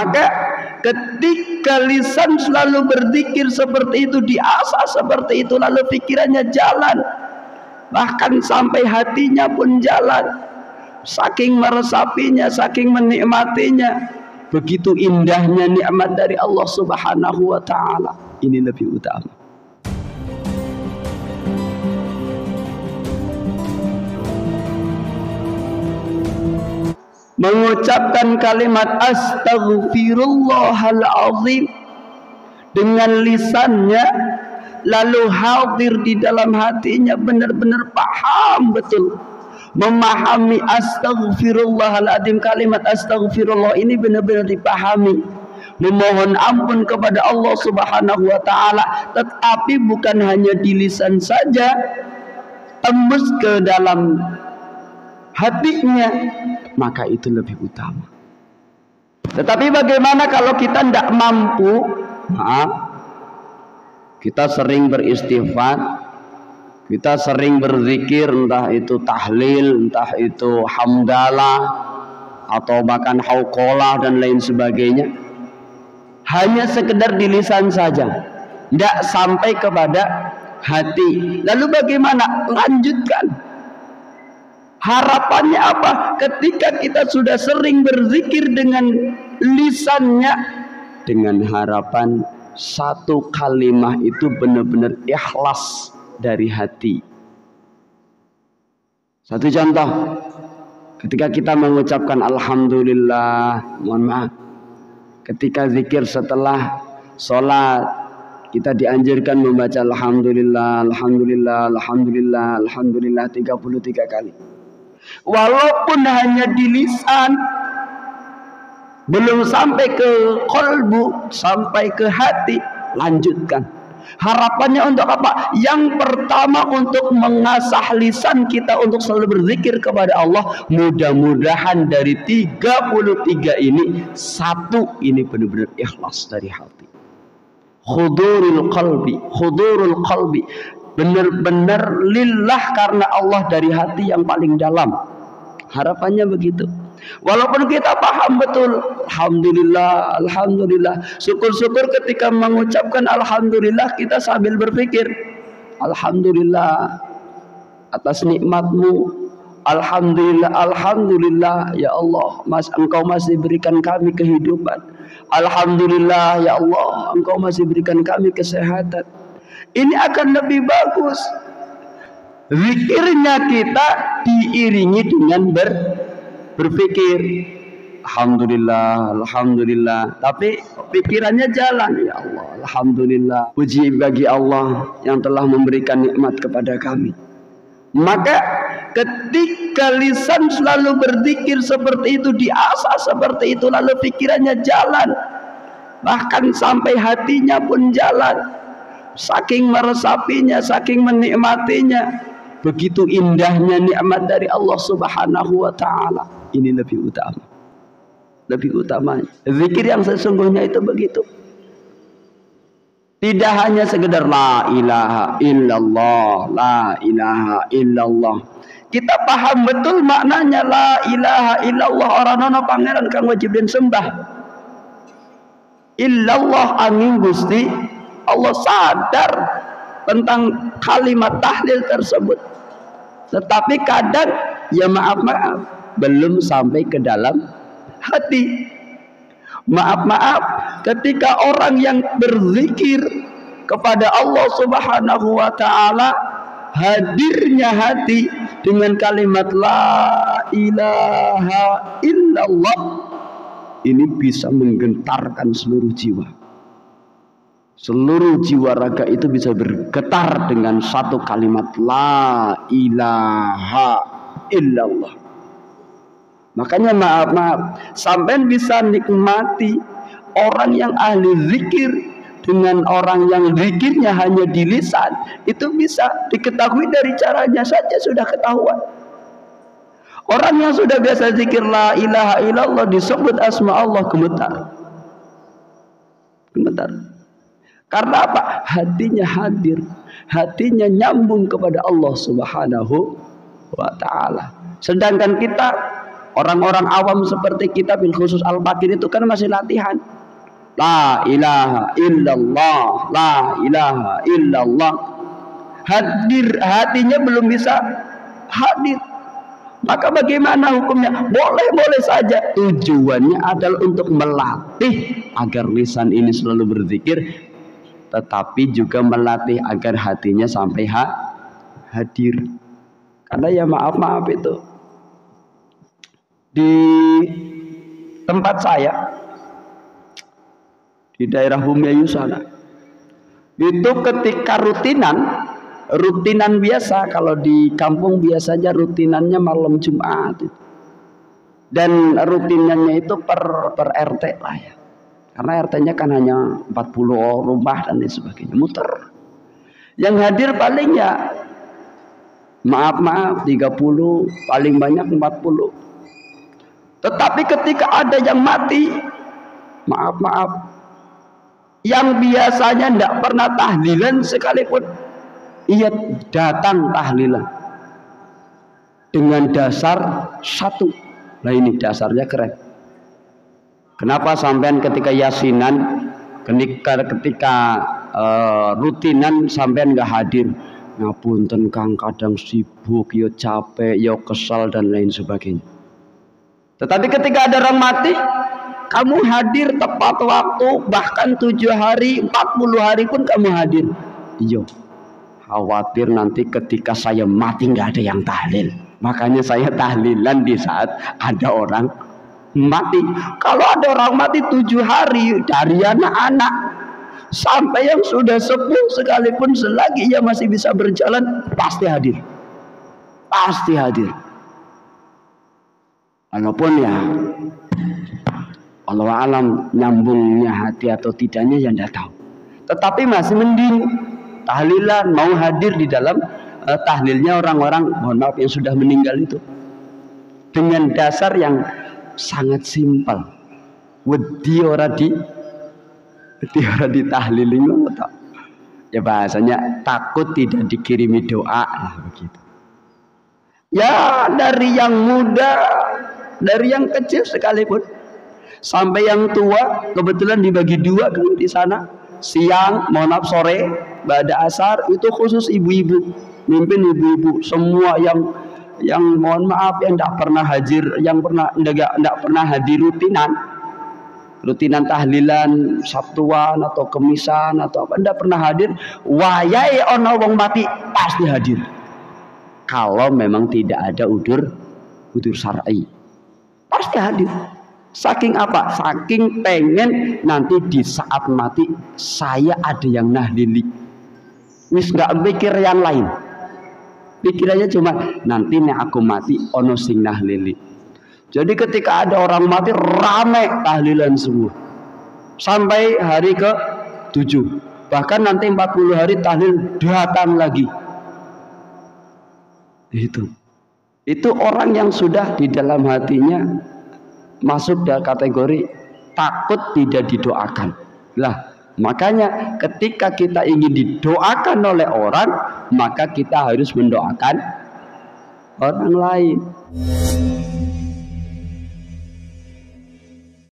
Maka ketika lisan selalu berzikir seperti itu, diasah seperti itu, lalu pikirannya jalan, bahkan sampai hatinya pun jalan, saking meresapinya, saking menikmatinya. Begitu indahnya nikmat dari Allah Subhanahu wa ta'ala. Ini lebih utama. Mengucapkan kalimat astaghfirullahal azim dengan lisannya, lalu hadir di dalam hatinya, benar-benar paham betul, memahami astaghfirullahaladzim. Kalimat astaghfirullah ini benar-benar dipahami, memohon ampun kepada Allah Subhanahu wa ta'ala, tetapi bukan hanya di lisan saja, tembus ke dalam hatinya, maka itu lebih utama. Tetapi bagaimana kalau kita tidak mampu? Kita sering beristighfar, kita sering berzikir, entah itu tahlil, entah itu hamdalah, atau bahkan hauqalah dan lain sebagainya, hanya sekedar di lisan saja, tidak sampai kepada hati. Lalu bagaimana? Lanjutkan. Harapannya apa? Ketika kita sudah sering berzikir dengan lisannya, dengan harapan satu kalimah itu benar-benar ikhlas dari hati. Satu contoh, ketika kita mengucapkan alhamdulillah, mohon maaf, ketika zikir setelah sholat, kita dianjurkan membaca alhamdulillah, alhamdulillah, alhamdulillah, alhamdulillah 33 kali. Walaupun hanya di lisan, belum sampai ke qalbu, sampai ke hati, lanjutkan. Harapannya untuk apa? Yang pertama, untuk mengasah lisan kita untuk selalu berzikir kepada Allah. Mudah-mudahan dari 33 ini, satu ini benar-benar ikhlas dari hati. Hudurul qalbi, benar-benar lillah, karena Allah, dari hati yang paling dalam. Harapannya begitu. Walaupun kita paham betul, alhamdulillah, alhamdulillah, syukur-syukur ketika mengucapkan alhamdulillah kita sambil berpikir, alhamdulillah atas nikmatmu, alhamdulillah, alhamdulillah ya Allah, Engkau masih berikan kami kehidupan, alhamdulillah ya Allah, Engkau masih berikan kami kesehatan. Ini akan lebih bagus. Zikirnya kita diiringi dengan berpikir, alhamdulillah, alhamdulillah, tapi pikirannya jalan, ya Allah, alhamdulillah, puji bagi Allah yang telah memberikan nikmat kepada kami. Maka ketika lisan selalu berzikir seperti itu, diasah seperti itu, lalu pikirannya jalan, bahkan sampai hatinya pun jalan, saking meresapinya, saking menikmatinya. Begitu indahnya nikmat dari Allah Subhanahu wa ta'ala. Ini lebih utama. Lebih utamanya zikir yang sesungguhnya itu begitu. Tidak hanya sekedar la ilaha illallah, la ilaha illallah. Kita paham betul maknanya la ilaha illallah. Orang-orang pangeran kang wajib den sembah. Illallah angin Gusti Allah, sadar tentang kalimat tahlil tersebut. Tetapi kadang, ya maaf, belum sampai ke dalam hati. Maaf, ketika orang yang berzikir kepada Allah Subhanahu wa ta'ala, hadirnya hati dengan kalimat la ilaha illallah, ini bisa menggentarkan seluruh jiwa. Seluruh jiwa raga itu bisa bergetar dengan satu kalimat la ilaha illallah. Makanya maaf, sampai bisa nikmati orang yang ahli zikir dengan orang yang zikirnya hanya di lisan. Itu bisa diketahui dari caranya saja sudah ketahuan. Orang yang sudah biasa zikir la ilaha illallah, disebut asma Allah, gemetar. Karena apa? Hatinya hadir, hatinya nyambung kepada Allah Subhanahu wa ta'ala. Sedangkan kita Orang-orang awam seperti kita, bil khusus al-fakir itu kan masih latihan. La ilaha illallah, la ilaha illallah. Hadir, hatinya belum bisa hadir. Maka bagaimana hukumnya? Boleh-boleh saja. Tujuannya adalah untuk melatih agar lisan ini selalu berzikir, tetapi juga melatih agar hatinya sampai hadir. Karena ya maaf itu, di tempat saya di daerah Bumiayu sana, itu ketika rutinan biasa, kalau di kampung biasanya rutinannya malam Jumat, dan rutinannya itu per RT lah ya, karena RT-nya kan hanya 40 rumah dan lain sebagainya, muter. Yang hadir paling ya maaf 30, paling banyak 40. Tetapi ketika ada yang mati, maaf, yang biasanya tidak pernah tahlilan sekalipun, ia datang tahlilan dengan dasar satu. Nah ini dasarnya keren. Kenapa sampean ketika yasinan, ketika rutinan sampean nggak hadir? Ngapunten Kang, kadang sibuk, yo capek, yo kesal dan lain sebagainya. Tetapi ketika ada orang mati, kamu hadir tepat waktu, bahkan 7 hari, 40 hari pun kamu hadir. Iya, khawatir nanti ketika saya mati nggak ada yang tahlil. Makanya saya tahlilan di saat ada orang mati. Kalau ada orang mati 7 hari, dari anak-anak sampai yang sudah sepuh sekalipun, selagi ia masih bisa berjalan, pasti hadir. Pasti hadir. Walaupun ya Allah alam nyambungnya hati atau tidaknya yang tidak tahu. Tetapi masih mending tahlilan, mau hadir di dalam tahlilnya orang-orang, mohon maaf, yang sudah meninggal itu, dengan dasar yang sangat simpel. Wedi ora ditahlilin, ya bahasanya takut tidak dikirimi doa lah begitu. Ya dari yang muda, dari yang kecil sekalipun sampai yang tua, kebetulan dibagi 2 kan di sana. Siang, mohon maaf, sore, pada asar itu khusus ibu-ibu, mimpin ibu-ibu semua yang mohon maaf yang tidak pernah hadir, yang tidak pernah hadir rutinan tahlilan Sabtuan atau Kemisan atau apa, tidak pernah hadir. Wayai ono wong mati pasti hadir. Kalau memang tidak ada udur syar'i, pasti hadir. Saking apa? Saking pengen nanti di saat mati saya ada yang nahlili. Wis nggak mikir yang lain. Pikirannya cuma nanti nih aku mati ono sing nahlili. Jadi ketika ada orang mati rame tahlilan semua. Sampai hari ke-7. Bahkan nanti 40 hari tahlil datang lagi. Itu orang yang sudah di dalam hatinya masuk dalam kategori takut tidak didoakan. Lah, makanya ketika kita ingin didoakan oleh orang, maka kita harus mendoakan orang lain.